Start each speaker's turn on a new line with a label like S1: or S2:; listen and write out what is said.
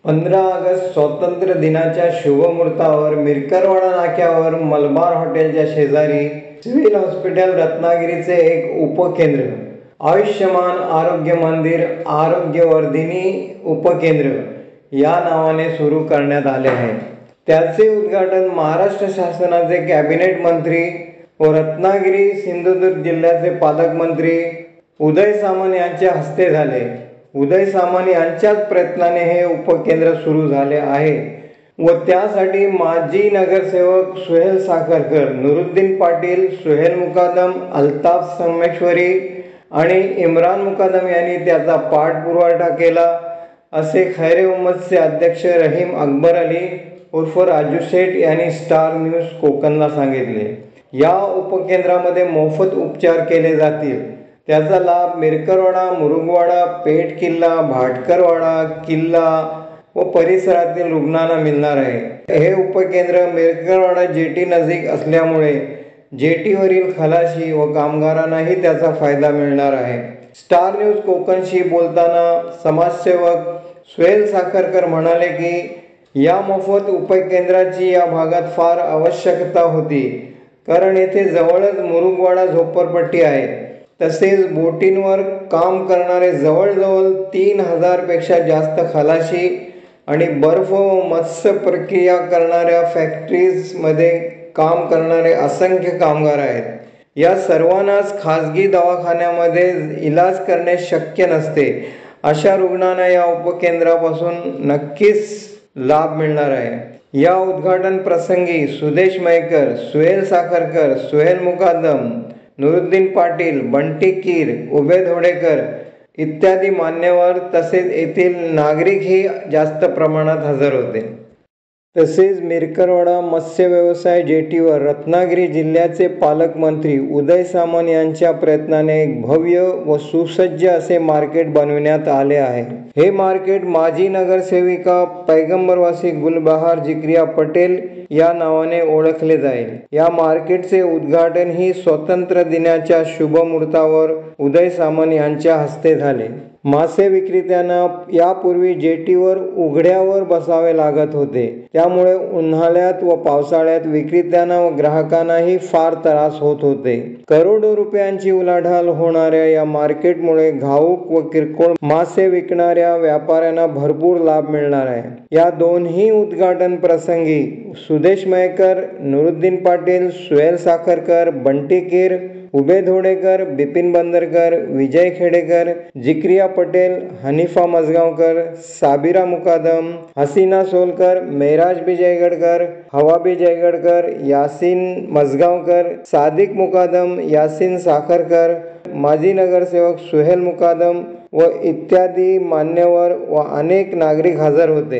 S1: 15 August स्वातंत्र्य दिनाच्या शुभमुहूर्तावर मिरकरवाडा नाक्यावर मलबार हॉटेलच्या शेजारी सिव्हिल हॉस्पिटल रत्नागिरीचे एक उपकेंद्र आयुष्यमान आरोग्य मंदिर आरोग्यवर्धिनी उपकेंद्र या नावाने सुरू करण्यात आले आहे। त्याचे उद्घाटन महाराष्ट्र शासनाचे कॅबिनेट मंत्री व रत्नागिरी सिंधुदुर्ग जिल्ह्याचे पालकमंत्री उदय सामंत यांच्या हस्ते झाले। उदय सामंत यांच्याच प्रयत्नाने हे उपकेंद्र सुरू झाले आहे व त्यासाठी माजी नगरसेवक सुहेल साखरकर, नुरुद्दीन पाटील, सुहेल मुकादम, अल्ताफ संगमेश्वरी आणि इम्रान मुकादम यांनी त्याचा पाठपुरावा केला असे खैरे उम्मतचे अध्यक्ष रहीम अकबर अली उर्फ राजू शेठ यांनी स्टार न्यूज कोकणला सांगितले। या उपकेंद्रामध्ये मोफत उपचार केले जातील। त्याचा लाभ मिरकरवाडा, मुरुगवाडा, पेठ किल्ला, भाटकरवाडा किल्ला व परिसरातील रुग्णांना मिळणार आहे। हे उपकेंद्र मिरकरवाडा जेटी नजीक असल्यामुळे जेटीवरील खलाशी व कामगारांनाही त्याचा फायदा मिळणार आहे। स्टार न्यूज कोकणशी बोलताना समाजसेवक सुहेल साखरकर म्हणाले की या मोफत उपकेंद्राची या भागात फार आवश्यकता होती, कारण येथे जवळच मुरुगवाडा झोपडपट्टी आहे। तसेच बोटींवर काम करणारे जवळजवळ 3000 पेक्षा जास्त खलाशी आणि बर्फ व मत्स्य प्रक्रिया करणाऱ्या फॅक्टरीजमध्ये काम करणारे असंख्य कामगार आहेत। या सर्वांनाच खाजगी दवाखान्यामध्ये इलाज करणे शक्य नसते। अशा रुग्णांना या उपकेंद्रापासून नक्कीच लाभ मिळणार आहे। या उद्घाटन प्रसंगी सुदेश मयेकर, सुहेल साखरकर, सुहेल मुकादम, नुरुद्दीन पाटील, बंटी कीर, उबेद होडेकर इत्यादी मान्यवर तसेच येथील नागरिकही जास्त प्रमाणात हजर होते। तसेच मिरकरवाडा मत्स्य व्यवसाय जेटीवर रत्नागिरी जिल्ह्याचे पालकमंत्री उदय सामंत यांच्या प्रयत्नाने एक भव्य व सुसज्ज असे मार्केट बनविण्यात आले आहे। हे मार्केट माजी नगरसेविका पैगंबरवासी गुलबहार जिक्रिया पटेल या नावाने ओळखले जाईल। या मार्केटचे उद्घाटन ही स्वातंत्र्य दिनाच्या शुभमुहूर्तावर उदय सामंत यांच्या हस्ते झाले। मासे विक्रेत्यांना यापूर्वी जेटीवर उघड्यावर बसावे लागत होते, त्यामुळे उन्हाळ्यात व पावसाळ्यात विक्रेत्यांना व ग्राहकांनाही फार त्रास होत होते। करोडो रुपयांची उलाढाल होणाऱ्या या मार्केटमुळे घाऊक व किरकोळ मासे विकणाऱ्या व्यापाऱ्यांना भरपूर लाभ मिळणार आहे। या दोन्ही उद्घाटन प्रसंगी सुदेश मयेकर, नुरुद्दीन पाटील, सुहेल साखरकर, बंटी कीर, उबेद होडेकर, बिपिन बंदरकर, विजय खेडेकर, जिक्रिया पटेल, हनीफा मजगावकर, साबिरा मुकादम, हसीना सोलकर, मेराज बी जयगडकर, हवा बी जयगडकर, यासीन मजगावकर, सादिक मुकादम, यासीन साखरकर, माजी नगरसेवक सुहेल मुकादम व इत्यादी मान्यवर व अनेक नागरिक हजर होते।